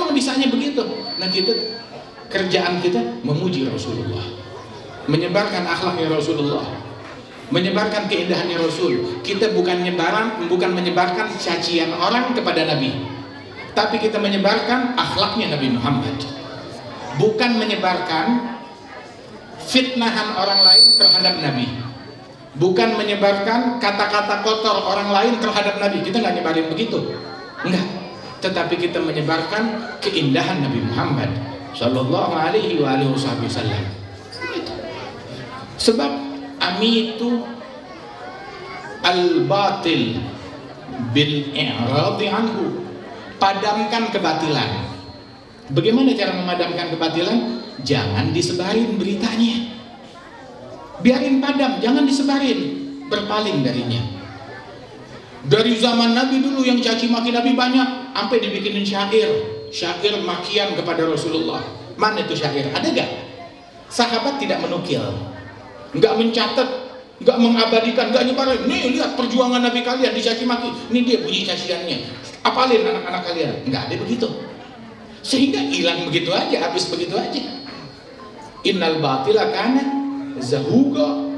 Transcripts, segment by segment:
memang bisanya begitu. Nah kita, kerjaan kita memuji Rasulullah, menyebarkan akhlaknya Rasulullah, menyebarkan keindahannya Rasul. Kita bukan menyebarkan cacian orang kepada Nabi, tapi kita menyebarkan akhlaknya Nabi Muhammad. Bukan menyebarkan fitnahan orang lain terhadap Nabi, bukan menyebarkan kata-kata kotor orang lain terhadap Nabi. Kita nggak nyebarin begitu, enggak. Tetapi kita menyebarkan keindahan Nabi Muhammad Sallallahu Alaihi Wasallam. Sebab amitu al-batil bil i'radi anhu, padamkan kebatilan. Bagaimana cara memadamkan kebatilan? Jangan disebarin beritanya, biarin padam, jangan disebarin, berpaling darinya. Dari zaman Nabi dulu yang caci maki Nabi banyak, sampai dibikinin syair makian kepada Rasulullah. Mana itu syair? Ada gak? Sahabat tidak menukil, nggak mencatat, nggak mengabadikan, nggak nyebarin. Nih lihat perjuangan Nabi kalian dicaci maki, ini dia bunyi caciannya, apalin anak-anak kalian. Nggak ada begitu, sehingga hilang begitu aja, habis begitu aja. Innal batila kana zahuqa,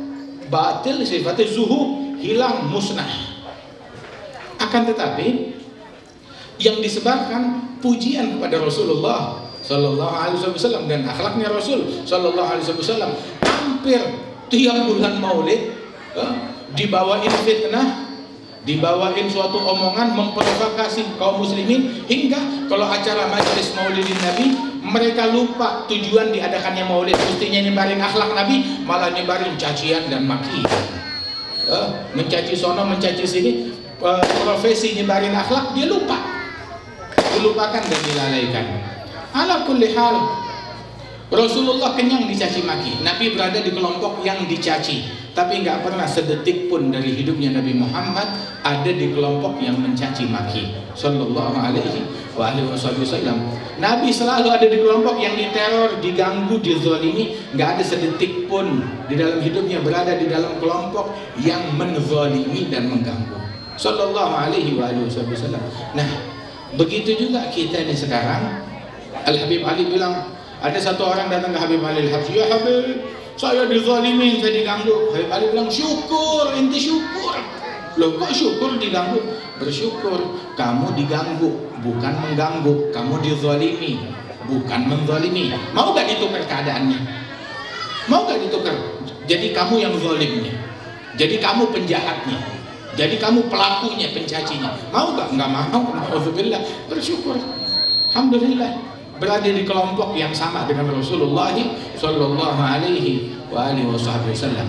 batil sifatnya zuhuk, hilang, musnah. Akan tetapi yang disebarkan pujian kepada Rasulullah Sallallahu Alaihi Wasallam dan akhlaknya Rasul Sallallahu Alaihi Wasallam. Hampir tiap bulan Maulid dibawain fitnah, dibawain suatu omongan memprovokasi kaum muslimin, hingga kalau acara majelis Maulidin Nabi mereka lupa tujuan diadakannya Maulid. Mestinya nyebarin akhlak Nabi, malah nyebarin cacian dan maki, mencaci sono mencaci sini. Profesi nyebarin akhlak dia lupa, dilupakan dan dilalaikan. Ala kulli hal, Rasulullah kenyang dicaci maki. Nabi berada di kelompok yang dicaci, tapi nggak pernah sedetik pun dari hidupnya Nabi Muhammad ada di kelompok yang mencaci maki. Sallallahu Alaihi Wasallam. Nabi selalu ada di kelompok yang diteror, diganggu, dizalimi. Nggak ada sedetik pun di dalam hidupnya berada di dalam kelompok yang menzalimi dan mengganggu. Sallallahu Alaihi Wasallam. Nah, begitu juga kita ini sekarang. Al Habib Ali bilang, ada satu orang datang ke Habib Ali, ya Habib, saya dizalimin, saya diganggu. Habib Ali bilang, syukur, ente syukur. Loh kok syukur diganggu? Bersyukur, kamu diganggu, bukan mengganggu. Kamu dizalimi, bukan menzalimi. Mau gak ditukar keadaannya? Mau gak ditukar? Jadi kamu yang zalimnya, jadi kamu penjahatnya, jadi kamu pelakunya, pencacinya. Mau gak? Nggak mau. Alhamdulillah, bersyukur. Alhamdulillah berada di kelompok yang sama dengan Rasulullah Sallallahu Alaihi Wasallam.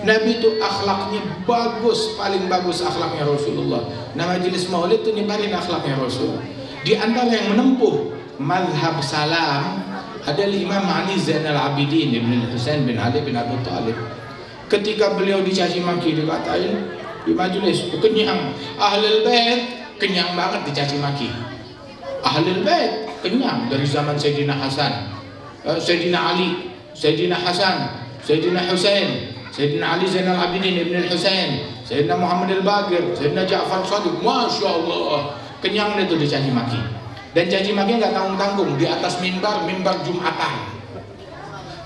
Nabi itu akhlaknya bagus, paling bagus akhlaknya Rasulullah. Nah, majelis Maulid itu nyebarin akhlaknya Rasul. Di antara yang menempuh mazhab salam adalah Imam Ali Zainal Abidin Ibn Husain bin Ali bin Abi Thalib. Ketika beliau dicaci maki, dikatain di majelis, kenyang. Ahlul Bait kenyang banget dicaci maki. Ahlul Bait kenyang dari zaman Sayyidina Hasan, Sayyidina Ali, Sayyidina Hasan, Sayyidina Husain, Sayyidina Ali Zainal Abidin Ibn Husain, Sayyidina Muhammad Al-Baqir, Sayyidina Ja'far Shadiq. Masya Allah, kenyang itu dicaci maki. Dan caci maki nggak tanggung-tanggung, di atas mimbar Jumatan.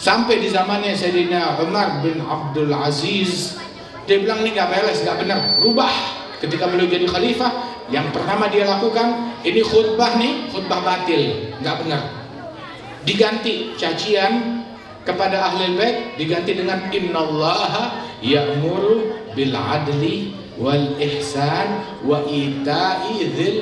Sampai di zamannya Sayyidina Umar bin Abdul Aziz, dia bilang ini nggak beres, nggak benar, rubah. Ketika beliau jadi khalifah, yang pertama dia lakukan, ini khutbah nih, khutbah batil, nggak benar. Diganti cacian kepada ahli bait, diganti dengan innallaha ya'muru bil adli wal ihsan wa ita'i dzil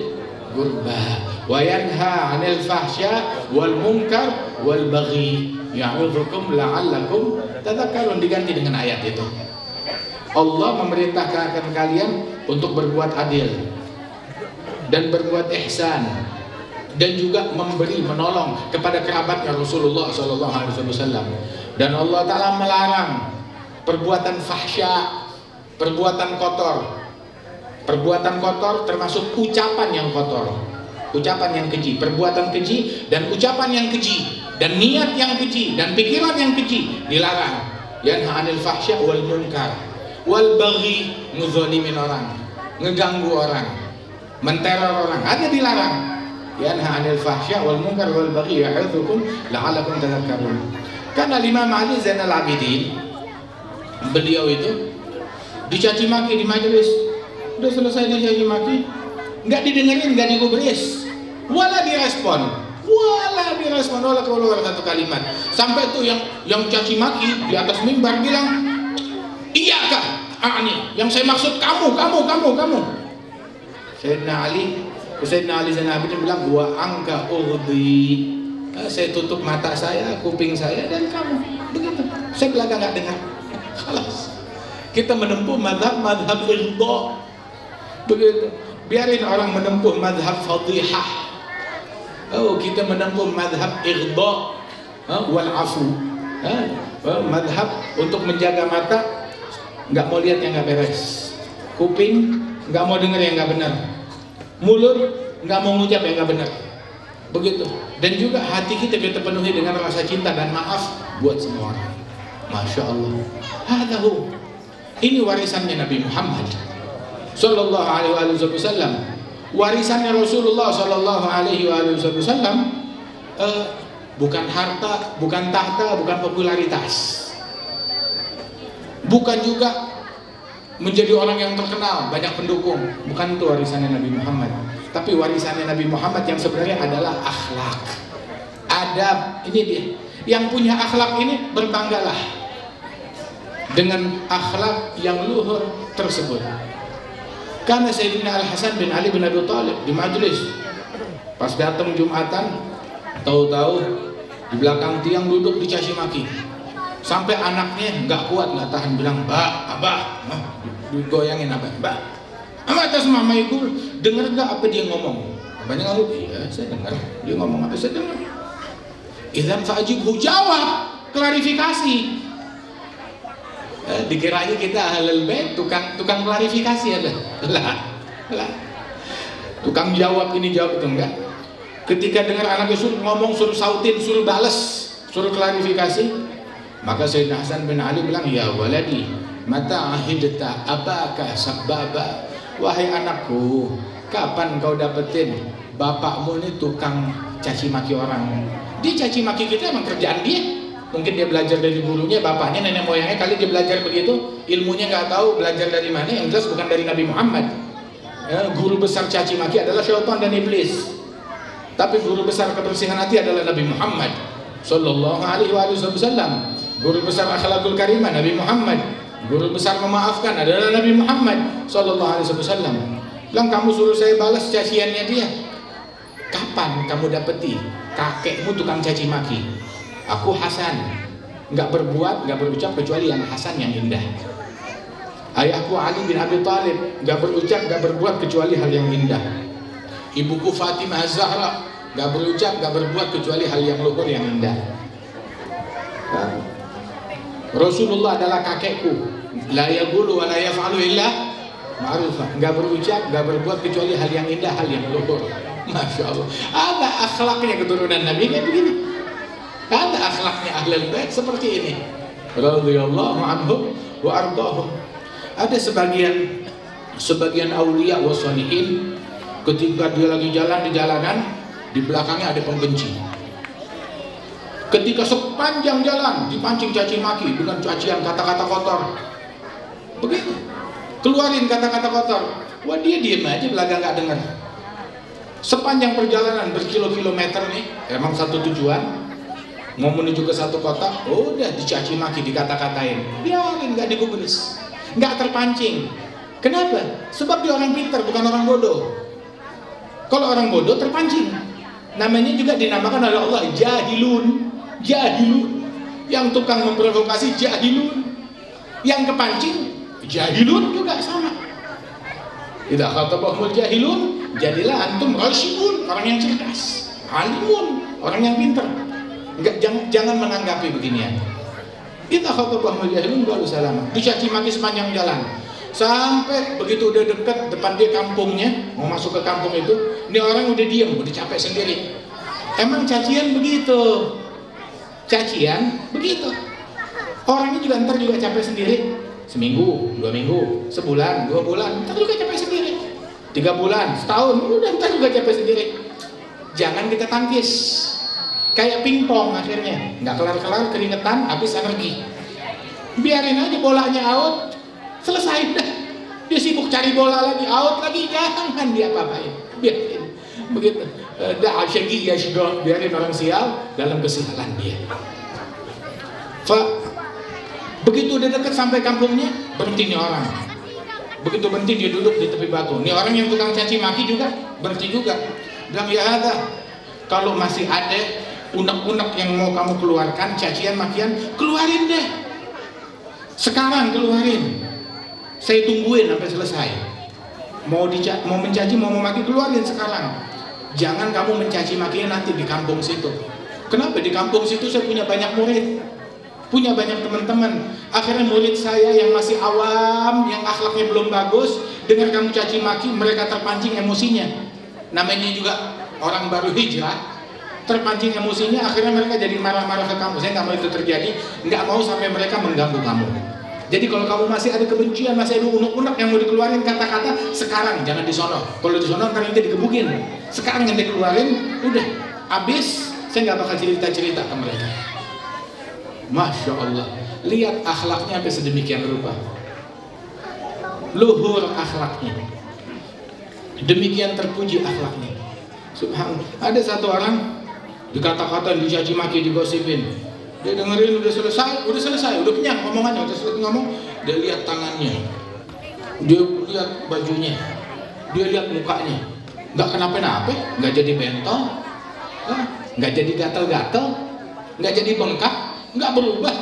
qurba wa yanha 'anil fahsya wal munkar wal baghi ya'udzukum la'allakum tadhakkarun. Diganti dengan ayat itu. Allah memerintahkan kalian untuk berbuat adil dan berbuat ihsan dan juga memberi, menolong kepada kerabatnya Rasulullah SAW. Dan Allah Ta'ala melarang perbuatan fahsya, perbuatan kotor. Perbuatan kotor termasuk ucapan yang kotor, ucapan yang keji, perbuatan keji dan ucapan yang keji dan niat yang keji dan pikiran yang keji dilarang. Yanha 'anil fahsya wal munkar wal baghi, ngezalimin orang, ngeganggu orang, menteror orang, ada dilarang. yanha 'anil fahsya wal munkar wal baghi ya'idzukum la'allakum tadhakkarun. Karena Imam Ali Zainal Abidin, beliau itu dicaci maki di majelis, udah selesai dicaci maki, nggak didengerin, nggak digubris, wala direspon oleh keluar satu kalimat. Sampai tuh yang caci maki di atas mimbar bilang, iyakah yang saya maksud kamu. Sayyidina Ali Zainal Abidin bilang, wa angka urdi, saya tutup mata saya, kuping saya, dan kamu begitu, saya belakang nggak dengar. Khalas, kita menempuh madhab irda, begitu. Biarin orang menempuh madhab fadihah, kita menempuh madhab irda wal afu, madhab untuk menjaga mata, nggak mau lihat yang nggak beres, kuping nggak mau dengar yang nggak benar, mulut nggak mau ngucap yang nggak benar, begitu. Dan juga hati kita penuhi dengan rasa cinta dan maaf buat semua orang. Masya Allah, hadahu, ini warisannya Nabi Muhammad Sallallahu Alaihi Wasallam, warisannya Rasulullah Sallallahu Alaihi Wasallam. Bukan harta, bukan tahta, bukan popularitas, bukan juga menjadi orang yang terkenal, banyak pendukung. Bukan itu warisannya Nabi Muhammad. Tapi warisannya Nabi Muhammad yang sebenarnya adalah akhlak, adab. Ini dia. Yang punya akhlak ini berbanggalah dengan akhlak yang luhur tersebut. Karena Sayyidina Al-Hasan bin Ali bin Abi Thalib di majelis, pas datang Jumatan, tahu-tahu di belakang tiang duduk dicaci maki, sampai anaknya nggak kuat, nggak tahan, bilang, abah, digoyangin abah atas mama ibu, dengar nggak apa dia ngomong? Abahnya ngalu, iya saya dengar, dia ngomong apa, saya dengar. Idzan fa'ajibhu, jawab, klarifikasi. Dikiranya kita ahlul bait, tukang klarifikasi ada. Lah. Tukang jawab ini jawab itu enggak. Ketika dengar anaknya suruh ngomong, suruh sautin, suruh bales, suruh klarifikasi, maka Sayyidina Hasan bin Ali bilang, ya waladi, mata ahidta abaka sababa. Wahai anakku, kapan kau dapetin bapakmu ini tukang caci maki orang? Dia caci maki kita emang kerjaan dia. Mungkin dia belajar dari gurunya, bapaknya, nenek moyangnya, kali dia belajar begitu, ilmunya nggak tahu belajar dari mana, yang jelas bukan dari Nabi Muhammad. Guru besar caci maki adalah syaitan dan iblis. Tapi guru besar kebersihan hati adalah Nabi Muhammad Sallallahu Alaihi Wasallam. Guru besar akhlakul karimah Nabi Muhammad. Guru besar memaafkan adalah Nabi Muhammad Sallallahu Alaihi Wasallam. Bilang, kamu suruh saya balas caciannya dia. Kapan kamu dapeti kakekmu tukang caci maki? Aku Hasan, nggak berbuat, nggak berucap kecuali yang hasan, yang indah. Ayahku Ali bin Abi Thalib, nggak berucap, nggak berbuat kecuali hal yang indah. Ibuku Fatimah Zahra, nggak berucap, nggak berbuat kecuali hal yang luhur, yang indah. Rasulullah adalah kakekku, la yaqulu wa la yaf'alu illa ma'rufah, nggak berucap, nggak berbuat kecuali hal yang indah, hal yang luhur. Masya Allah, ada akhlaknya keturunan Nabi kayak begini. Ada akhlaknya ahlul bait seperti ini. Radhiyallahu anhum wa ardahum. Ada sebagian aulia wa shalihin, ketika dia lagi jalan di jalanan, di belakangnya ada pembenci. Ketika sepanjang jalan dipancing caci maki dengan cacian kata-kata kotor. Begitu. Keluarin kata-kata kotor. Wah, dia diem aja, belakang nggak dengar. Sepanjang perjalanan berkilo-kilometer nih, emang satu tujuan, mau menuju ke satu kota, udah dicaci maki, dikata-katain, biarin, nggak digubris, nggak terpancing. Kenapa? Sebab dia orang pintar, bukan orang bodoh. Kalau orang bodoh terpancing. Namanya juga dinamakan oleh Allah jahilun. Yang tukang memprovokasi jahilun, yang kepancing jahilun juga sama. Idza khatabahumul jahilun, jadilah antum rasyidun, orang yang cerdas, alimun, orang yang pintar. Jangan menanggapi beginian. Kita khatabahumul jahilun baru salam. Dicaci maki sepanjang jalan. Sampai begitu udah dekat depan dia kampungnya, mau masuk ke kampung itu, ini orang udah diem, udah capek sendiri. Emang cacian begitu. Cacian begitu. Orangnya juga ntar juga capek sendiri. Seminggu, 2 minggu, sebulan, 2 bulan, ntar juga capek sendiri. 3 bulan, setahun, udah ntar juga capek sendiri. jangan kita tangkis. Kayak pingpong akhirnya, nggak kelar-kelar, keringetan, habis energi. Biarin aja bolanya out, selesai dah. Dia sibuk cari bola lagi, out lagi, jangan dia apa-apain. Biarin, begitu. Dah syagi ya syukur, biarin orang sial dalam kesialan dia. Begitu udah dekat sampai kampungnya, berhenti nih orang. Begitu berhenti dia duduk di tepi batu. Nih orang yang tukang caci maki juga berhenti juga. Bilang, ya ada, kalau masih ada unek-unek yang mau kamu keluarkan, cacian makian, keluarin deh. Sekarang keluarin. Saya tungguin sampai selesai. Mau mencaci, mau memaki, keluarin sekarang. Jangan kamu mencaci makinya nanti di kampung situ. Kenapa? Di kampung situ saya punya banyak murid, punya banyak teman-teman. Akhirnya murid saya yang masih awam, yang akhlaknya belum bagus, dengar kamu caci maki, mereka terpancing emosinya. Namanya juga orang baru hijrah, terpancing emosinya, akhirnya mereka jadi marah-marah ke kamu. Saya nggak mau itu terjadi, nggak mau sampai mereka mengganggu kamu. Jadi kalau kamu masih ada kebencian, masih ada unek-unek yang mau dikeluarin kata-kata, sekarang, jangan disono. Kalau disono ntar nanti dikebukin. Sekarang yang dikeluarin, udah habis. Saya nggak bakal cerita-cerita ke mereka. Masya Allah, lihat akhlaknya sampai sedemikian rupa, luhur akhlaknya, demikian terpuji akhlaknya. Subhanallah. Ada satu orang dikata-kata, dicaci maki, digosipin, dia dengerin, udah selesai, udah kenyang ngomongannya, udah selesai ngomong, dia lihat tangannya, dia lihat bajunya, dia lihat mukanya, nggak kenapa-napa, nggak jadi bentol, nggak jadi gatel-gatel, nggak jadi bengkak, nggak berubah,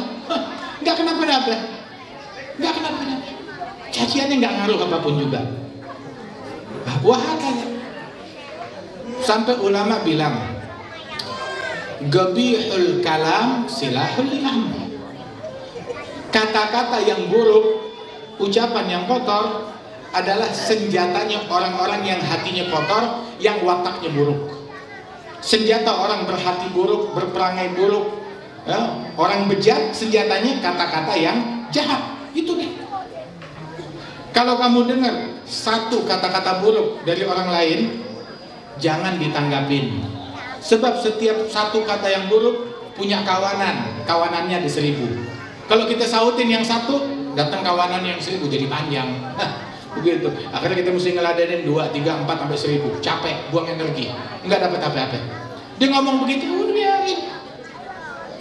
nggak kenapa-napa, nggak kenapa-napa, caciannya nggak ngaruh apapun juga. Wahakanya sampai ulama bilang, gabihul kalam silahul li'am. Kata-kata yang buruk, ucapan yang kotor adalah senjatanya orang-orang yang hatinya kotor, yang wataknya buruk. Senjata orang berhati buruk, berperangai buruk, ya, orang bejat, senjatanya kata-kata yang jahat. Itu deh. Kalau kamu dengar satu kata-kata buruk dari orang lain, jangan ditanggapin. Sebab setiap satu kata yang buruk punya kawanan, kawanannya ada 1000. Kalau kita sautin yang satu, datang kawanan yang 1000, jadi panjang. Begitu. Akhirnya kita mesti ngeladenin 2, 3, 4 sampai 1000. Capek, buang energi, nggak dapat apa-apa. Dia ngomong begitu, udah biarin,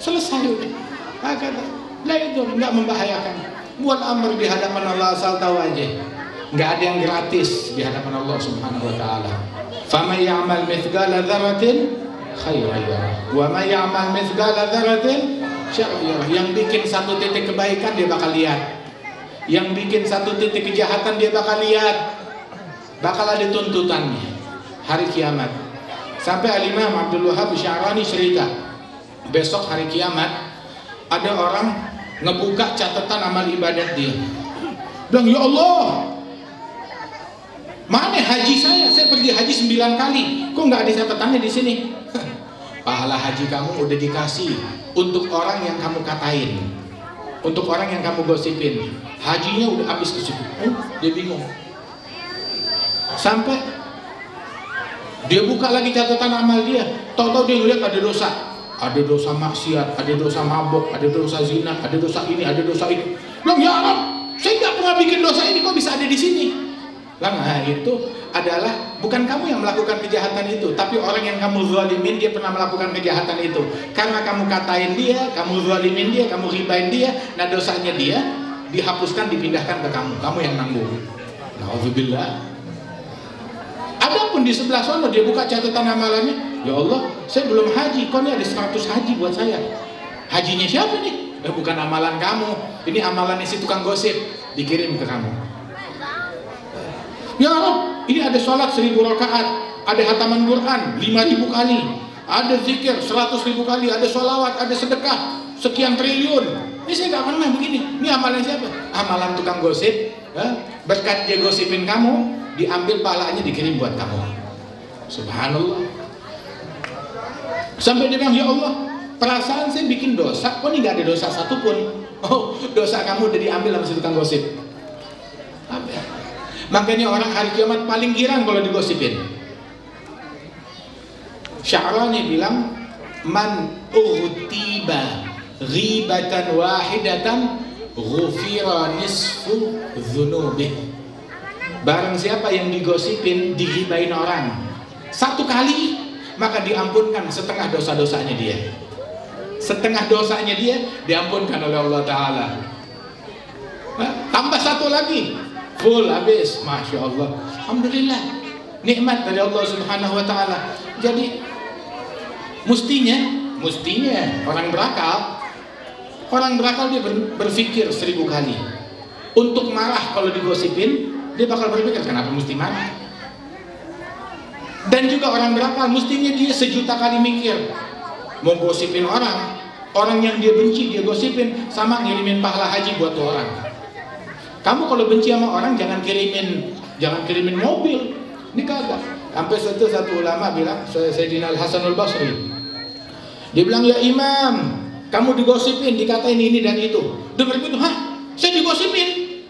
selesai udah. Nah itu nggak membahayakan. Buat amr di hadapan Allah, asal tahu aja, nggak ada yang gratis di hadapan Allah Subhanahu Wa Taala. Faman ya'mal mithqala dzarratin khairan yarah, wa man ya'mal mithqala dzarratin syarran yarah. Yang bikin satu titik kebaikan dia bakal lihat, yang bikin satu titik kejahatan dia bakal lihat, bakal ada tuntutannya hari kiamat. Sampai Al-Imam Abdul Wahab Sya'rani cerita, besok hari kiamat ada orang ngebuka catatan amal ibadat dia, bilang, ya Allah, mana haji saya pergi haji 9 kali, kok nggak ada catatannya di sini? Pahala haji kamu udah dikasih untuk orang yang kamu katain, untuk orang yang kamu gosipin, hajinya udah habis ke situ. Dia bingung. Sampai dia buka lagi catatan amal dia, tahu-tahu dia ngeliat ada dosa. Ada dosa maksiat, ada dosa mabok, ada dosa zina, ada dosa ini, ada dosa itu. Bilang, ya Allah, saya nggak pernah bikin dosa ini, kok bisa ada di sini? Nah itu adalah bukan kamu yang melakukan kejahatan itu, tapi orang yang kamu zalimin dia pernah melakukan kejahatan itu. Karena kamu katain dia, kamu zalimin dia, kamu ribain dia, nah dosanya dia dihapuskan, dipindahkan ke kamu, kamu yang nanggung. Nauzubillah. Adapun di sebelah sana dia buka catatan amalannya, ya Allah, saya belum haji, kok ini ada 100 haji buat saya. Hajinya siapa nih? Bukan amalan kamu, ini amalannya si tukang gosip, dikirim ke kamu. Ya Allah, ini ada sholat 1000 rakaat, ada hataman Quran 5000 kali, ada zikir 100.000 kali, ada sholawat, ada sedekah sekian triliun. Ini saya nggak pernah begini. Ini amalan siapa? Amalan tukang gosip. Berkat dia gosipin kamu, diambil pahalanya, dikirim buat kamu. Subhanallah. Sampai dia bilang, ya Allah, perasaan saya bikin dosa, kok ini nggak ada dosa satupun. Oh, dosa kamu udah diambil sama si tukang gosip. Makanya orang hari kiamat paling girang kalau digosipin. Sya'rani bilang, man ughtiba ghibatan wahidatan ghufira nisfu dzunubih. Barang siapa yang digosipin, dighibain orang satu kali, maka diampunkan setengah dosa-dosanya dia. Setengah dosanya dia diampunkan oleh Allah Ta'ala. Tambah satu lagi, full habis. Masya Allah, alhamdulillah, nikmat dari Allah Subhanahu Wa Ta'ala. Jadi mestinya orang berakal dia berpikir 1000 kali. Untuk marah kalau digosipin, dia bakal berpikir kenapa mesti marah. Dan juga orang berakal mestinya dia 1.000.000 kali mikir. Mau gosipin orang yang dia benci dia gosipin, sama ngirimin pahala haji buat tuh orang. Kamu kalau benci sama orang jangan kirimin mobil. Ini kagak. Sampai satu ulama bilang, Sayyidina Al-Hasan Al-Basri, dia bilang, ya Imam, kamu digosipin, dikatain ini dan itu. Dengar gitu, hah? Saya digosipin?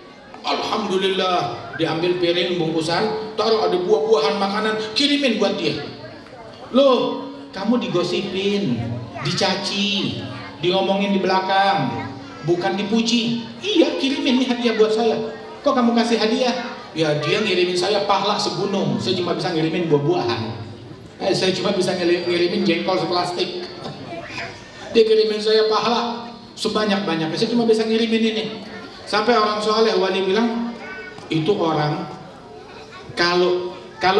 Alhamdulillah, diambil piring bungkusan, taruh ada buah-buahan makanan, kirimin buat dia. Loh, kamu digosipin, dicaci, diomongin di belakang, bukan dipuji. Iya, kirimin nih hadiah buat saya. Kok kamu kasih hadiah? Ya dia ngirimin saya pahala segunung, saya cuma bisa ngirimin buah-buahan. Saya cuma bisa ngirimin jengkol seplastik. Dia kirimin saya pahala sebanyak-banyaknya, saya cuma bisa ngirimin ini. Sampai orang soleh wali bilang, itu orang kalau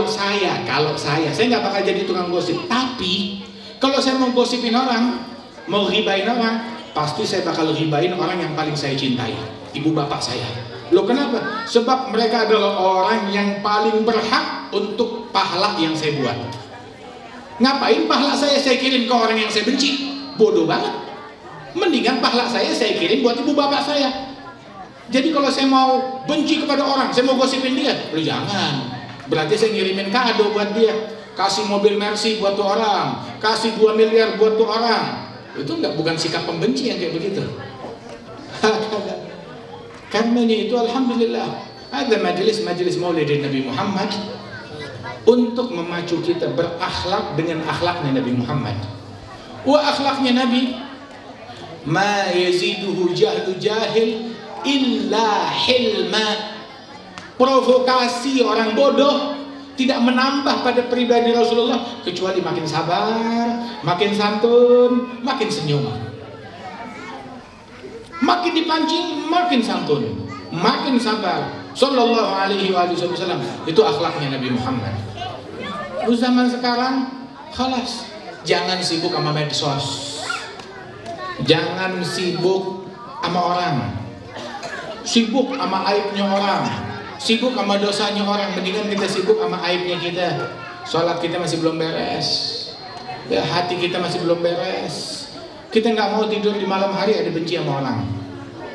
saya nggak bakal jadi tukang gosip. Tapi kalau saya mau gosipin orang, mau ribain orang, pasti saya bakal ribain orang yang paling saya cintai, ibu bapak saya. Loh kenapa? Sebab mereka adalah orang yang paling berhak untuk pahala yang saya buat. Ngapain pahala saya kirim ke orang yang saya benci? Bodoh banget. Mendingan pahala saya kirim buat ibu bapak saya. Jadi kalau saya mau benci kepada orang, saya mau gosipin dia, loh jangan. Berarti saya ngirimin kado buat dia, kasih mobil Mercy buat tuh orang, kasih 2 miliar buat tuh orang. Itu bukan sikap pembenci yang kayak begitu. Karenanya itu alhamdulillah ada majelis Maulidin Nabi Muhammad untuk memacu kita berakhlak dengan akhlaknya Nabi Muhammad. Wa akhlaknya Nabi, ma yaziduhu jahlu jahil illa hilma. Provokasi orang bodoh tidak menambah pada pribadi Rasulullah kecuali makin sabar, makin santun, makin senyum. Makin dipancing, makin santun, makin sabar. Sallallahu alaihi wasallam. Itu akhlaknya Nabi Muhammad. Di zaman sekarang, khalas, jangan sibuk sama medsos, jangan sibuk sama orang, sibuk sama aibnya orang, sibuk sama dosanya orang. Mendingan kita sibuk sama aibnya kita. Sholat kita masih belum beres, hati kita masih belum beres. Kita nggak mau tidur di malam hari ada benci sama orang.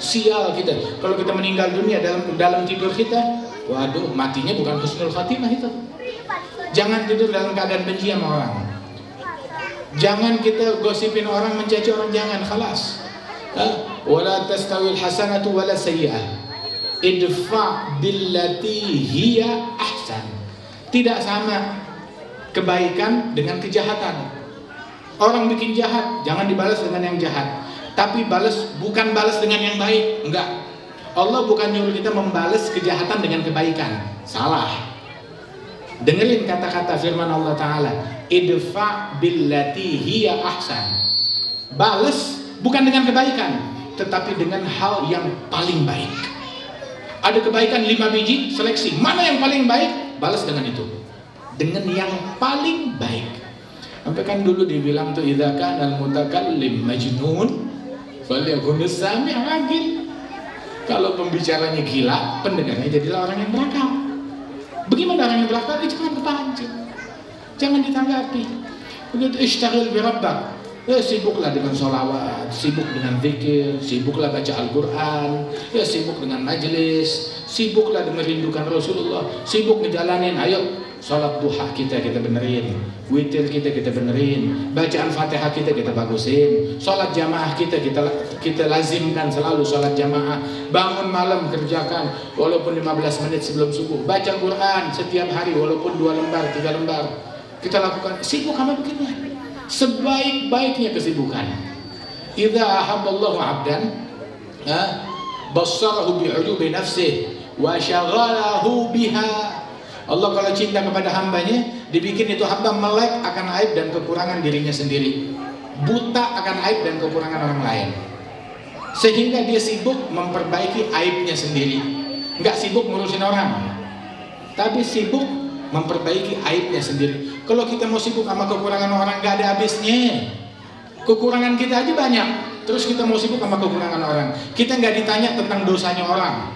Sial kita. Kalau kita meninggal dunia dalam tidur kita, waduh, matinya bukan husnul khatimah itu. Jangan tidur dalam keadaan benci sama orang. Jangan kita gosipin orang, mencaci orang, jangan. Khalas. Wala tastawil hasanatu wala sayyi'ah. Idfa billati hiya ahsan. Tidak sama kebaikan dengan kejahatan. Orang bikin jahat, jangan dibalas dengan yang jahat, tapi bukan balas dengan yang baik. Enggak. Allah bukan nyuruh kita membalas kejahatan dengan kebaikan. Salah. Dengerin kata-kata firman Allah Ta'ala, idfa billati hiya ahsan. Balas bukan dengan kebaikan, tetapi dengan hal yang paling baik. Ada kebaikan 5 biji, seleksi mana yang paling baik, balas dengan itu, dengan yang paling baik. Sampai kan dulu dibilang tuh, idza kana al-mutakallim majnun falyakun as-sami' aqil. Kalau pembicaranya gila, pendengarnya jadilah orang yang berakal. Bagaimana orang yang berakal? Jangan kepancing, jangan ditanggapi. Begitu ishtaghil bi rabbak, sibuklah dengan sholawat, sibuk dengan zikir, sibuklah baca Al-Quran, sibuk dengan majelis, sibuklah dengan rindukan Rasulullah, sibuk ngejalanin. Ayo sholat duha kita benerin, witir kita benerin, bacaan Fatihah kita bagusin, sholat jamaah kita lazimkan selalu sholat jamaah, bangun malam kerjakan walaupun 15 menit sebelum subuh, baca Quran setiap hari walaupun 2 lembar 3 lembar. kita lakukan, sibuk sama begini. Sebaik-baiknya kesibukan. Idza ahabballahu 'abdan bassarahu bi'uyubi nafsihi wa syaghalahu biha. Allah kalau cinta kepada hambanya, dibikin itu hamba melek akan aib dan kekurangan dirinya sendiri, buta akan aib dan kekurangan orang lain, sehingga dia sibuk memperbaiki aibnya sendiri. Nggak sibuk ngurusin orang, tapi sibuk memperbaiki aibnya sendiri. Kalau kita mau sibuk sama kekurangan orang, nggak ada habisnya. Kekurangan kita aja banyak, terus kita mau sibuk sama kekurangan orang. Kita nggak ditanya tentang dosanya orang.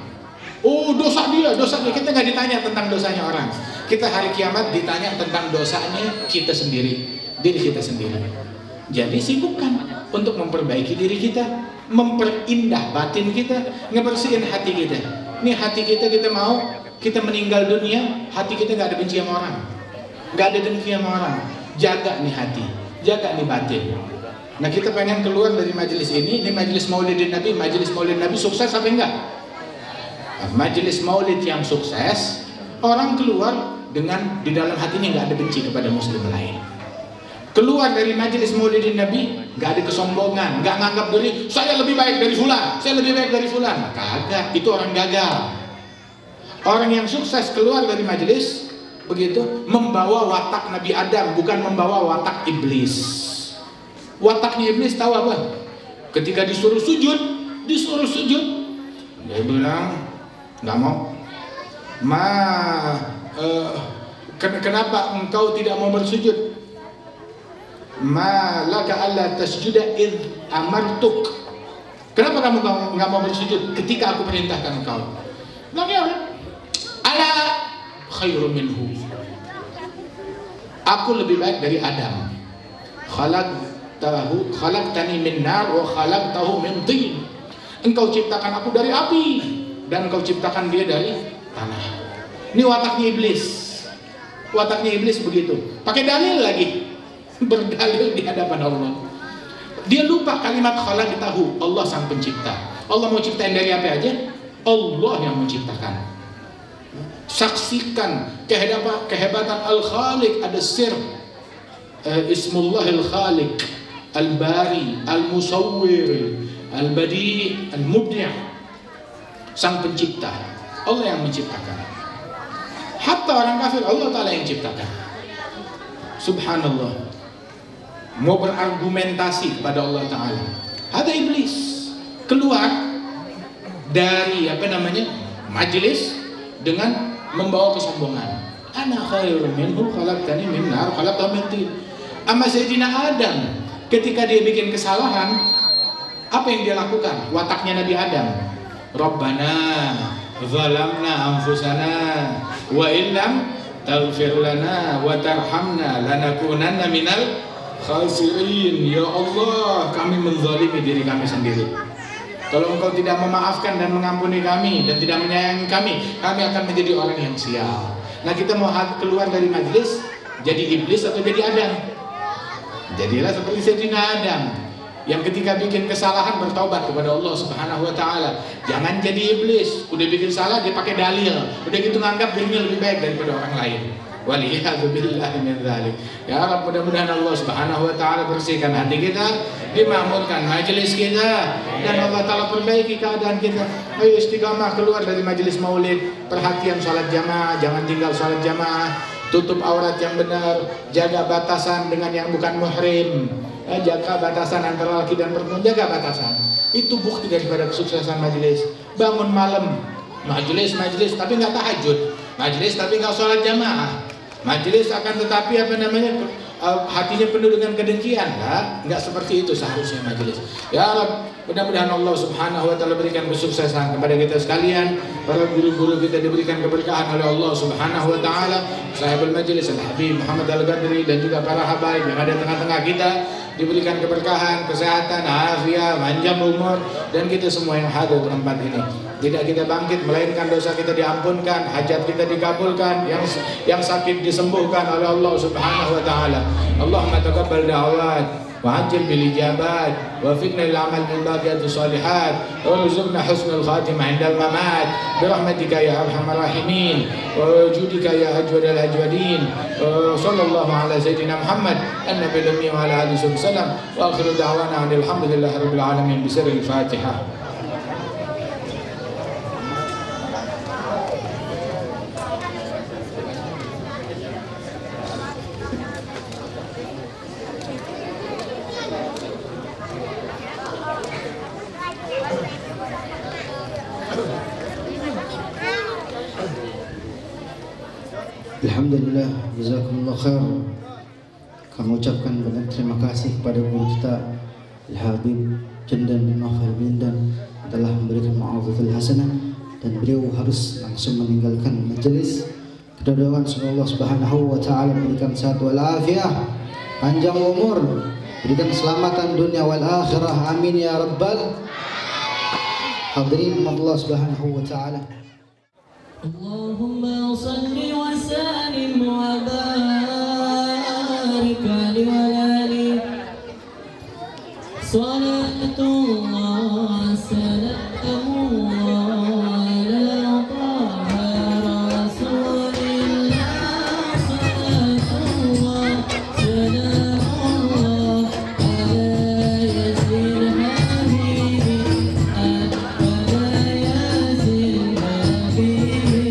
Oh, dosa dia. Kita nggak ditanya tentang dosanya orang. Kita hari kiamat ditanya tentang dosanya kita sendiri, diri kita sendiri. Jadi sibukkan untuk memperbaiki diri kita, memperindah batin kita, ngebersihin hati kita. Ini hati kita mau kita meninggal dunia, hati kita nggak ada benci sama orang, nggak ada dengki sama orang. Jaga nih hati, jaga nih batin. Nah, kita pengen keluar dari majelis ini majelis Maulidin Nabi. Majelis Maulidin Nabi sukses apa enggak? Majelis Maulid yang sukses, orang keluar dengan di dalam hatinya nggak ada benci kepada muslim lain. Keluar dari majelis Maulidin Nabi nggak ada kesombongan, nggak nganggap diri saya lebih baik dari fulan, saya lebih baik dari fulan. Kagak, itu orang gagal. Orang yang sukses keluar dari majelis begitu membawa watak Nabi Adam, bukan membawa watak iblis. Wataknya iblis tahu apa? Ketika disuruh sujud, dia bilang nggak mau. Kenapa engkau tidak mau bersujud? Ma laka alla tasjuda id amartuk. Kenapa kamu nggak mau bersujud ketika aku perintahkan engkau? Bilang, ala khairu minhu. Aku lebih baik dari Adam. Khalaqtani min nar wa khalaqtahu min tin. Engkau ciptakan aku dari api dan engkau ciptakan dia dari tanah. Ini wataknya iblis. Wataknya iblis begitu. Pakai dalil lagi. Berdalil di hadapan Allah. Dia lupa kalimat khalaqtahu, Allah sang pencipta. Allah mau ciptain dari apa aja? Allah yang menciptakan. Saksikan kehebatan Al-Khaliq, ada sir. Ismullah Al-Khaliq, Al-Bari, Al-Musawwir, Al-Badi, Al-Mubdi'. Sang pencipta, Allah yang menciptakan. Hatta orang kafir Allah Ta'ala yang ciptakan. Subhanallah. Mau berargumentasi kepada Allah Ta'ala. Ada iblis keluar dari majelis dengan membawa kesombongan. Ana khairum minhu khalaqtani min nar khalaqtahu min tin. Amma Sayyidina Adam ketika dia bikin kesalahan, apa yang dia lakukan? Wataknya Nabi Adam. Rabbana zalamna anfusana wa illam taghfir lana wa tarhamna lanakunanna minal khasirin. Ya Allah, kami menzalimi diri kami sendiri. Kalau engkau tidak memaafkan dan mengampuni kami dan tidak menyayangi kami akan menjadi orang yang sial. Nah, kita mau keluar dari majelis jadi iblis atau jadi Adam? Jadilah seperti Sayyidina Adam yang ketika bikin kesalahan bertaubat kepada Allah Subhanahu wa Ta'ala. Jangan jadi iblis, udah bikin salah dia pakai dalil, udah gitu nganggap dirinya lebih baik daripada orang lain. Waliyadzubillahi min dzalik. Ya Rabb, mudah-mudahan Allah Subhanahu wa Ta'ala bersihkan hati kita, dimakmurkan majelis kita, dan Allah Ta'ala perbaiki keadaan kita. Ayo istiqamah keluar dari majelis maulid, perhatian sholat jamaah, jangan tinggal sholat jamaah, tutup aurat yang benar, jaga batasan dengan yang bukan muhrim, jaga batasan antara laki dan perempuan, jaga batasan. Itu bukti daripada kesuksesan majelis. Bangun malam, majelis tapi nggak tahajud, majelis tapi nggak sholat jamaah, majelis akan tetapi hatinya penuh dengan kedengkian. Nggak seperti itu seharusnya majelis. Ya Rabb, mudah-mudahan Allah Subhanahu wa Ta'ala berikan kesuksesan kepada kita sekalian, para guru-guru kita diberikan keberkahan oleh Allah Subhanahu wa Ta'ala, sahabat majelis Al-Habib Muhammad Al-Ghadri dan juga para habaib yang ada tengah-tengah kita. diberikan keberkahan, kesehatan, afiat, panjang umur, dan kita semua yang hadir di tempat ini. Tidak kita bangkit, melainkan dosa kita diampunkan, hajat kita dikabulkan, yang sakit disembuhkan oleh Allah Subhanahu wa taala. Allahumma taqabbal da'awat وعجل بالإجابات ووفقنا للعمل بالباقيات الصالحات وارزقنا حسن الخاتمة عند الممات برحمتك يا أرحم الراحمين ووجودك يا أجود الأجودين. صلى الله على سيدنا محمد النبي الأمي وعلى آله وسلم وآخر دعوانا أن الحمد لله رب العالمين بسر الفاتحة. Alhamdulillah, jazakumullah khair. Kami ucapkan banyak terima kasih kepada guru kita Al-Habib Jandan bin Nawfal bin Dan telah memberikan ma'afatul hasanah, dan beliau harus langsung meninggalkan majelis. Kita doakan semoga Allah Subhanahu wa taala berikan sehat wal afiah, panjang umur, berikan keselamatan dunia wal akhirah. Amin ya rabbal hadirin Allah Subhanahu wa taala. Allahumma salli wa sallim wa barik alaihi wa alihi. Salatullah salamullah ala taha rasulillah. Salatullah salamullah ala yasin habibi ala yasin habibi.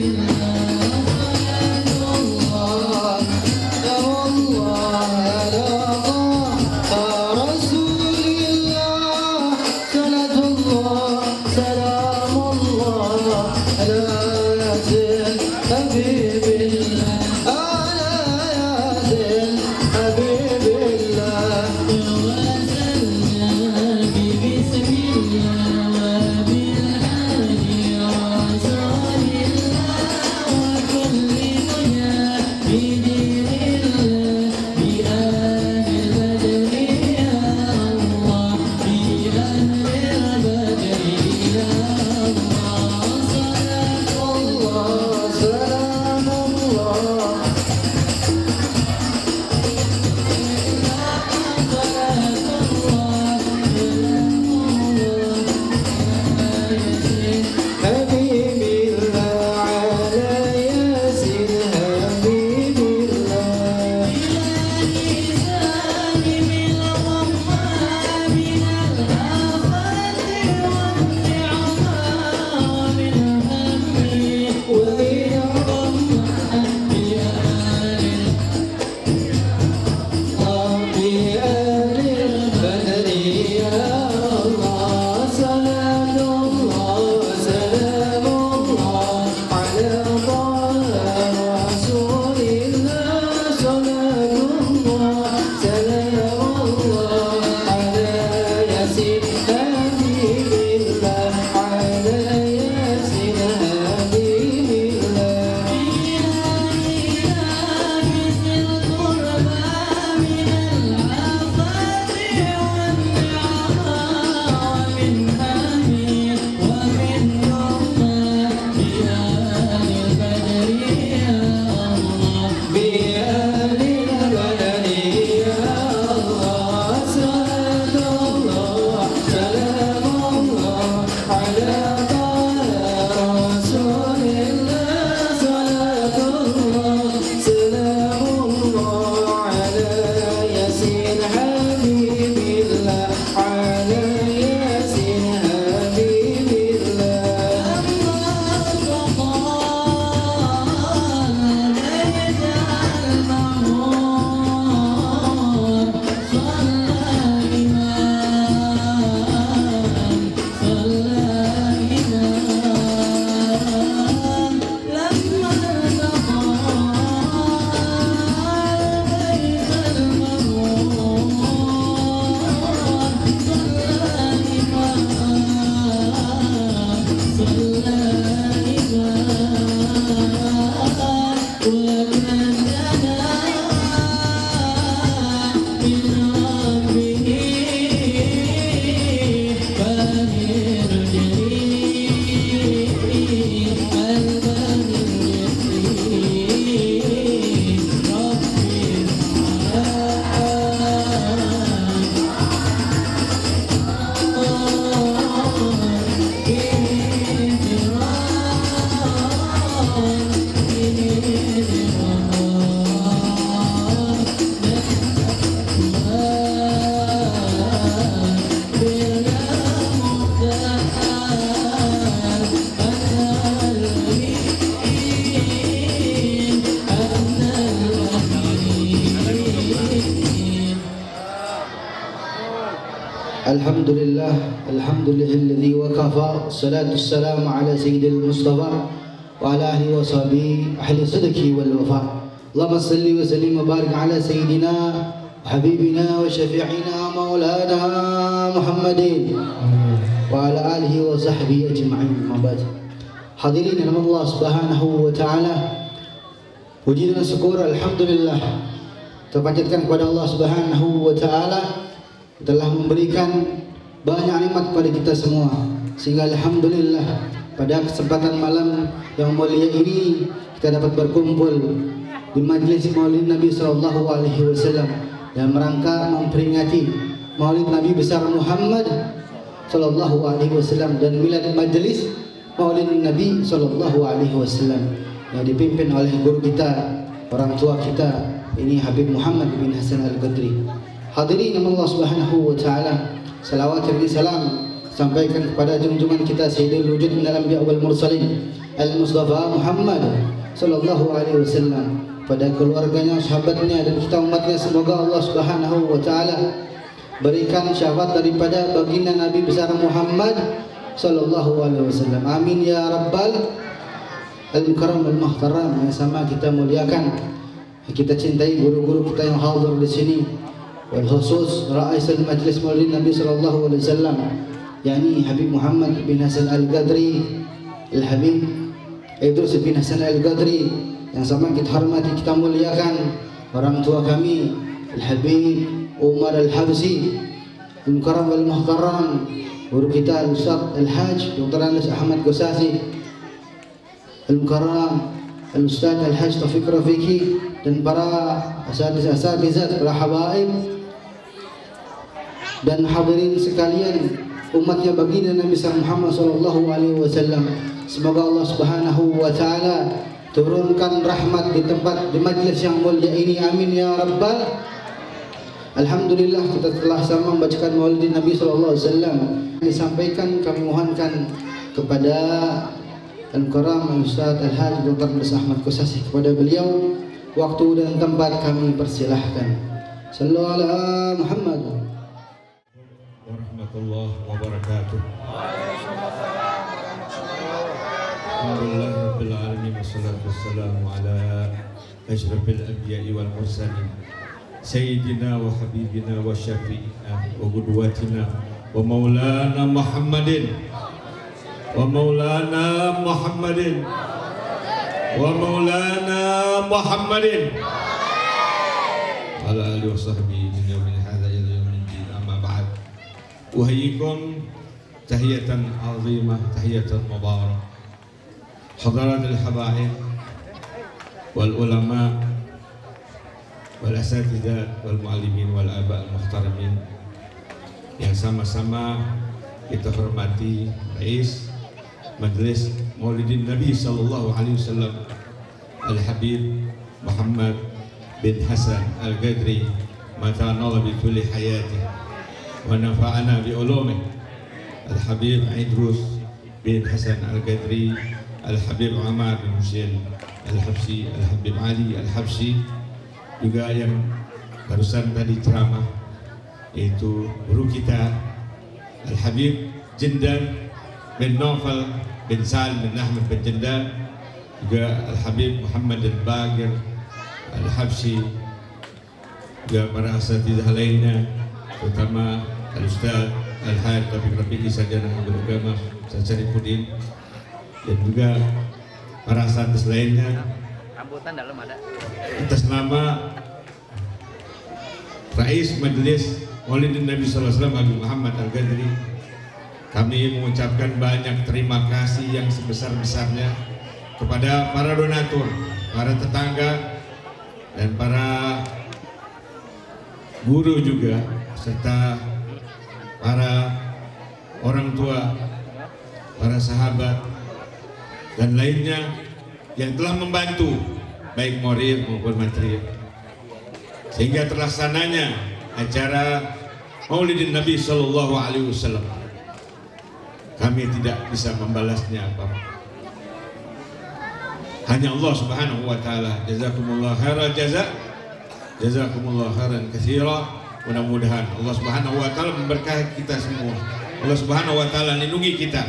Alhamdulillah, alhamdulillahilladzi wa kafa, salatu wassalamu ala sayyidil mustafa wa ala ahli wa sahbihi ahli sidqi wal wafa. Allahumma salli wa sallim wa barik ala sayyidina habibina wa syafi'ina maulana Muhammadin wa ala alihi wa sahbihi ajma'in. Ma ba'd. Hadirin nama Allah Subhanahu wa taala. Puji dan syukur alhamdulillah terpanjatkan kepada Allah Subhanahu wa taala telah memberikan banyak nikmat kepada kita semua, sehingga alhamdulillah pada kesempatan malam yang mulia ini kita dapat berkumpul di majlis Maulid Nabi sallallahu alaihi wasallam dalam rangka memperingati Maulid Nabi besar Muhammad sallallahu alaihi wasallam dan milad majlis Maulid Nabi sallallahu alaihi wasallam yang dipimpin oleh guru kita, orang tua kita, ini Habib Muhammad bin Hasan Al-Ghadri. Hadirin Allah Subhanahu wa taala, salawat dan salam sampaikan kepada junjungan kita Sayyidul Wujud minal anbiya wal mursalin Al-Mustafa Muhammad sallallahu alaihi wasallam, pada keluarganya, sahabatnya dan kita umatnya. Semoga Allah Subhanahu wa taala berikan syafaat daripada baginda Nabi besar Muhammad sallallahu alaihi wasallam. Amin ya rabbal al-mukarram al-muhtaram. Yang sama kita muliakan, kita cintai guru-guru kita yang hadir di sini, wal khusus rais majlis Maulid Nabi sallallahu alaihi wasallam, yakni Habib Muhammad bin Hasan Al-Ghadri, Al-Habib Idrus bin Hasan Al-Ghadri, yang sama kita hormati, kita muliakan orang tua kami Al-Habib Umar Al-Habsi Al-Mukarram wal Muhtaram, guru kita Al-Ustaz Al-Haj Dr. Anas Ahmad Gosasi Al-Mukarram, Al-Ustaz Al-Haj Taufiq Rafiqi, dan para asatizah, para habaib dan hadirin sekalian, umatnya baginda Nabi Muhammad sallallahu alaihi wasallam. Semoga Allah Subhanahu wa taala turunkan rahmat di tempat, di majlis yang mulia ini. Amin ya rabbal. Alhamdulillah kita telah sama membacakan Maulid Nabi sallallahu alaihi wasallam. Disampaikan, kami mohonkan kepada Al-Mukarram Al-Ustaz Al-Haj Dr. Anas Ahmad Gosasi, kepada beliau waktu dan tempat kami persilahkan. Sallallahu ala Muhammad warahmatullahi wabarakatuh. Alhamdulillah rabbil alamin, wassalatu wassalamu ala asyrafil anbiya'i wal mursalin sayyidina wa habibina wa syafi'ina wa qudwatina wa maulana Muhammadin wa maulana Muhammadin wa maulana Muhammadin ala alihi wa sahbihi min yawmin hadha ila yawmin din. Amma ba'd. Uhayyikum tahiyatan azimah, tahiyatan mubarak. Hadarat al-habaib wal ulama wal asatidzah wal muallimin wal aba al-muhtaramin, yang sama-sama kita hormati Rais Majlis Maulidin Nabi sallallahu alaihi wasallam Al-Habib Muhammad bin Hasan Al-Ghadri, mata'anallah bi kulli hayati wa nafa'ana bi ulumih. Al-Habib Idrus bin Hasan Al-Ghadri, Al-Habib Umar bin Husain Al-Habsi, Al-Habib Ali Al-Habsi, juga yang barusan tadi ceramah yaitu guru kita Al-Habib Jindan bin Naufal bin Salim bin Ahmad bin Jindan, juga Al-Habib Muhammad Al-Bagir Al-Habsi, juga para asatidzah lainnya, terutama Al-Ustaz Al-Haj Taufiq Rafiqi Sarjana Hukum Agama Ustaz Syarifuddin, dan juga para asatidzah lainnya. Rambutan dalam ada. Atas nama Rais Majelis Maulidin Nabi sallallahu alaihi wasallam Habib Muhammad Al-Ghadri, kami mengucapkan banyak terima kasih yang sebesar-besarnya kepada para donatur, para tetangga, dan para guru juga, serta para orang tua, para sahabat, dan lainnya yang telah membantu baik moral maupun material, sehingga terlaksananya acara Maulidin Nabi sallallahu alaihi wasallam. Kami tidak bisa membalasnya apa-apa. Hanya Allah Subhanahu wa taala. Jazakumullah khairan jaza. Jazakumullah khairan katsira. Mudah-mudahan Allah Subhanahu wa taala memberkahi kita semua. Allah Subhanahu wa taala lindungi kita.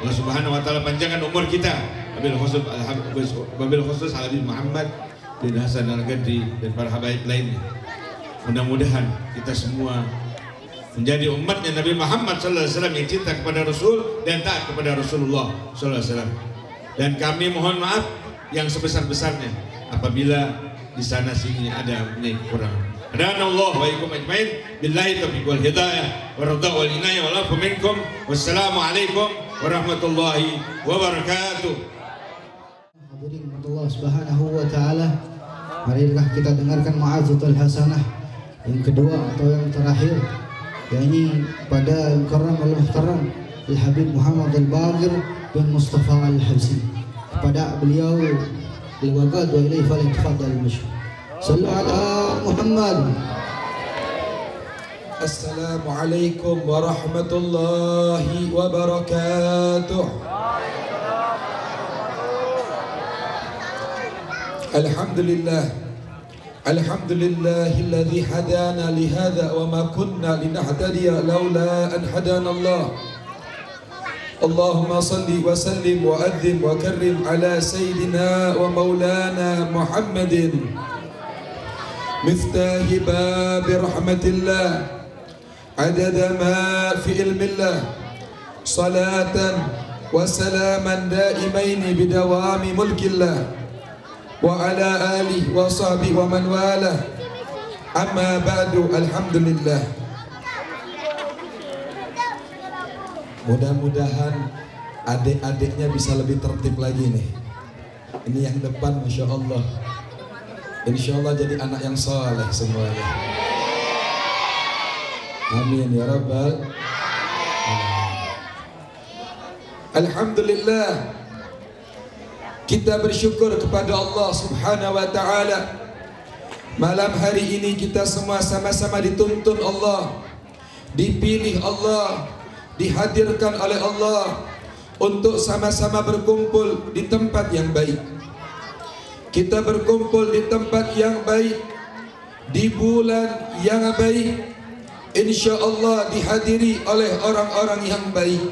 Allah Subhanahu wa taala panjangkan umur kita. Wabil khusus Habib Muhammad bin Hasan Al-Gadri dan para habaib lainnya. Mudah-mudahan kita semua menjadi umatnya Nabi Muhammad sallallahu alaihi wasallam yang cinta kepada Rasul dan taat kepada Rasulullah sallallahu alaihi wasallam. Dan kami mohon maaf yang sebesar-besarnya apabila di sana sini ada kekurangan. Hadanallahu wa iyyakum ajmain billahi taufiq wal hidayah wa ridha wal inayah wal afu minkum. Wassalamu alaikum warahmatullahi wabarakatuh. Hadirin Allah Subhanahu wa taala, marilah kita dengarkan mau'izatul hasanah yang kedua atau yang terakhir, yakni pada Mukarram al-Muhtaram Al-Habib Muhammad Al-Baqir bin Mustafa Al-Habsi. Kepada beliau al-waqad wa ilayhi falyatafaddal mashkur. Sallu ala Muhammad. Assalamualaikum warahmatullahi wabarakatuh. Alhamdulillah, alhamdulillahilladzi hadana lihadza wa ma kunna linahtadiya laula an hadana Allah. Allahumma salli wa sallim wa adzim wa karrim ala sayyidina wa maulana Muhammadin miftahi babi rahmatillah adada ma fi ilmillah salatan wa salaman daimaini bidawami mulkillah wa ala alihi wa sahbihi wa man walah. Amma ba'du, alhamdulillah. Mudah-mudahan adik-adiknya bisa lebih tertib lagi nih. Ini yang depan, Masya Allah. Insya Allah jadi anak yang soleh semuanya. Amin ya Rabbal Alamin. Alhamdulillah, kita bersyukur kepada Allah Subhanahu wa taala. Malam hari ini kita semua sama-sama dituntun Allah, dipilih Allah, dihadirkan oleh Allah untuk sama-sama berkumpul di tempat yang baik. Kita berkumpul di tempat yang baik, di bulan yang baik, insya Allah dihadiri oleh orang-orang yang baik,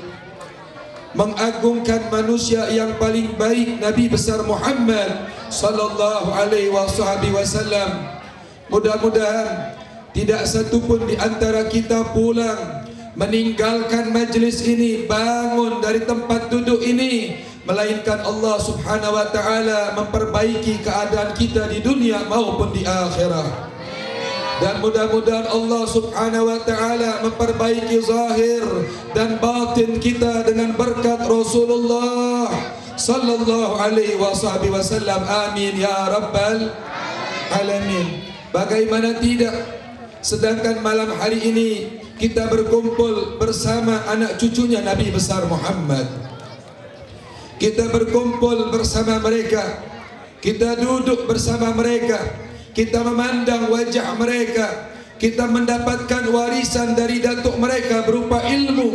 mengagungkan manusia yang paling baik, Nabi besar Muhammad sallallahu alaihi wasallam. Mudah-mudahan tidak satu pun di antara kita pulang meninggalkan majlis ini, bangun dari tempat duduk ini, melainkan Allah Subhanahu wa taala memperbaiki keadaan kita di dunia maupun di akhirat. Dan mudah-mudahan Allah Subhanahu wa taala memperbaiki zahir dan batin kita dengan berkat Rasulullah sallallahu alaihi wasallam. Amin ya rabbal alamin. Bagaimana tidak, sedangkan malam hari ini kita berkumpul bersama anak cucunya Nabi besar Muhammad. Kita berkumpul bersama mereka, kita duduk bersama mereka, kita memandang wajah mereka, kita mendapatkan warisan dari datuk mereka berupa ilmu.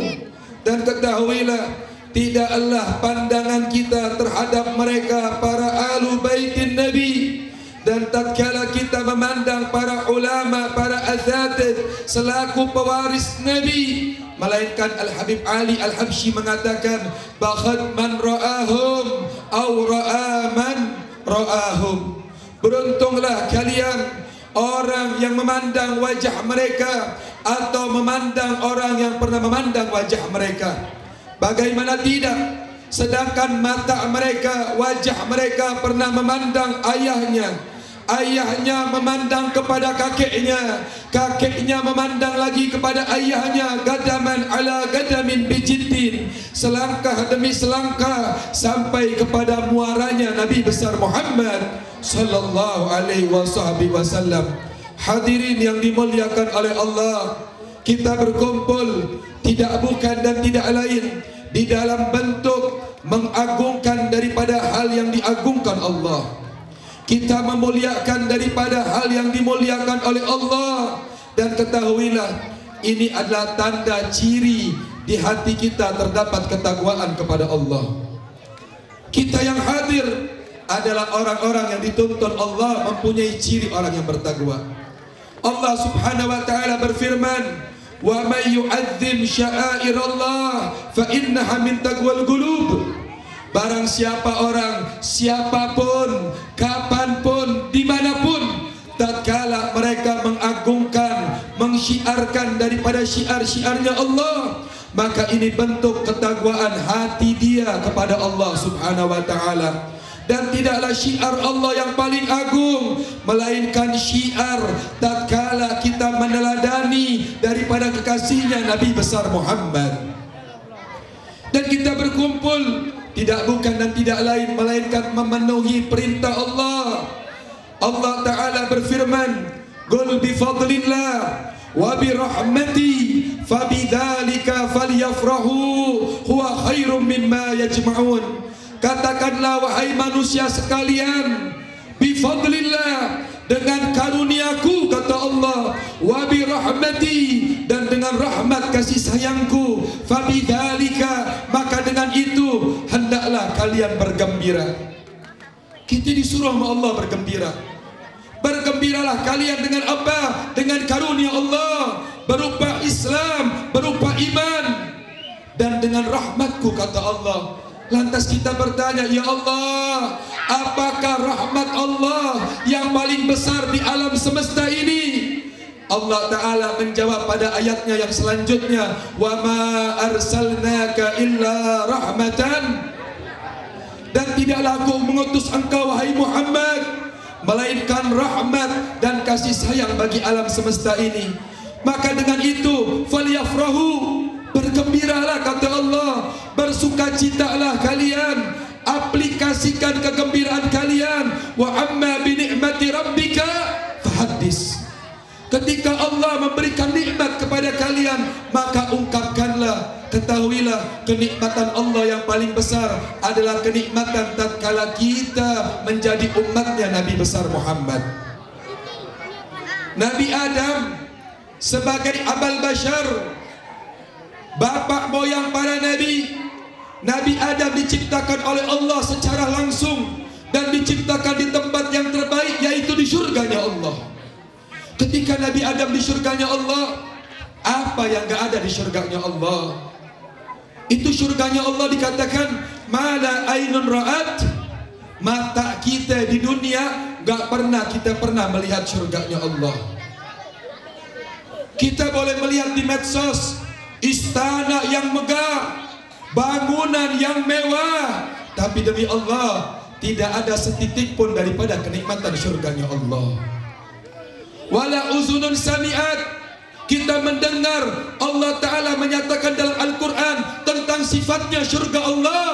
Dan ketahuilah, tidaklah pandangan kita terhadap mereka para ahlu baitin Nabi, dan tatkala kita memandang para ulama, para asatidz selaku pewaris Nabi, melainkan Al-Habib Ali Al-Habsyi mengatakan, "Bakhat man ra'ahum aw ra'a man ra'ahum." Beruntunglah kalian orang yang memandang wajah mereka atau memandang orang yang pernah memandang wajah mereka. Bagaimana tidak, sedangkan mata mereka, wajah mereka pernah memandang ayahnya, ayahnya memandang kepada kakeknya, kakeknya memandang lagi kepada ayahnya, gadaman ala gadamin bijiddin, selangkah demi selangkah sampai kepada muaranya Nabi besar Muhammad sallallahu alaihi wasallam. Hadirin yang dimuliakan oleh Allah, kita berkumpul tidak bukan dan tidak lain di dalam bentuk mengagungkan daripada hal yang diagungkan Allah. Kita memuliakan daripada hal yang dimuliakan oleh Allah. Dan ketahuilah, ini adalah tanda ciri di hati kita terdapat ketakwaan kepada Allah. Kita yang hadir adalah orang-orang yang dituntun Allah mempunyai ciri orang yang bertakwa. Allah Subhanahu wa taala berfirman, "Wa may yu'azzim sya'airallah fa innaha min taqwal qulub." Barang siapa orang, siapapun, kapanpun, dimanapun, tatkala mereka mengagungkan, mensyiarkan daripada syiar-syiarnya Allah, maka ini bentuk ketakwaan hati dia kepada Allah Subhanahu wa taala. Dan tidaklah syiar Allah yang paling agung, melainkan syiar tatkala kita meneladani daripada kekasihnya Nabi besar Muhammad. Dan kita berkumpul tidak bukan dan tidak lain melainkan memenuhi perintah Allah. Allah Ta'ala berfirman, "Qul bi fadlillah wa bi rahmati fabidzalika falyafrahu huwa khairum mimma yajma'un." Katakanlah wahai manusia sekalian, bi fadlillah, dengan karuniaku kata Allah, wa bi rahmati, dan dengan rahmat kasih sayangku, fabidzalika, maka dengan itu hendaklah kalian bergembira. Kita disuruh sama Allah bergembira. Bergembiralah kalian dengan apa? Dengan karunia Allah, berupa Islam, berupa iman, dan dengan rahmatku kata Allah. Lantas kita bertanya, ya Allah, apakah rahmat Allah yang paling besar di alam semesta ini? Allah Ta'ala menjawab pada ayatnya yang selanjutnya, wa ma arsalnaka illa rahmatan, dan tidaklah aku mengutus engkau wahai Muhammad melainkan rahmat dan kasih sayang bagi alam semesta ini. Maka dengan itu falyafrahu, bergembiralah kata Allah, bersukacitalah kalian, aplikasikan kegembiraan kalian. Wa amma bi ni'mati rabbika fahaddis. Ketika Allah memberikan nikmat kepada kalian, maka ungkapkanlah, ketahuilah kenikmatan Allah yang paling besar adalah kenikmatan tatkala kita menjadi umatnya Nabi besar Muhammad. Nabi Adam sebagai abal bashar, bapak moyang para nabi, Nabi Adam diciptakan oleh Allah secara langsung dan diciptakan di tempat yang terbaik, yaitu di surganya Allah. Ketika Nabi Adam di surganya Allah, apa yang gak ada di surganya Allah? Itu surganya Allah dikatakan mala ainun ra'at, mata kita di dunia gak pernah kita melihat surganya Allah. Kita boleh melihat di medsos istana yang megah, bangunan yang mewah, tapi demi Allah tidak ada setitik pun daripada kenikmatan surganya Allah. Wala uzunun sami'at, kita mendengar Allah Ta'ala menyatakan dalam Al-Quran tentang sifatnya surga Allah.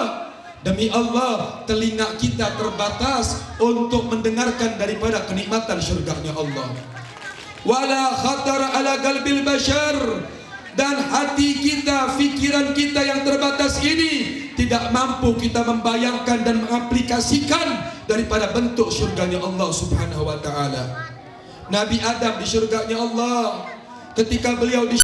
Demi Allah, telinga kita terbatas untuk mendengarkan daripada kenikmatan surganya Allah. Wala khatara ala qalbil bashar, dan hati kita, fikiran kita yang terbatas ini tidak mampu kita membayangkan dan mengaplikasikan daripada bentuk surganya Allah Subhanahu wa ta'ala. Nabi Adam di surganya Allah, ketika beliau di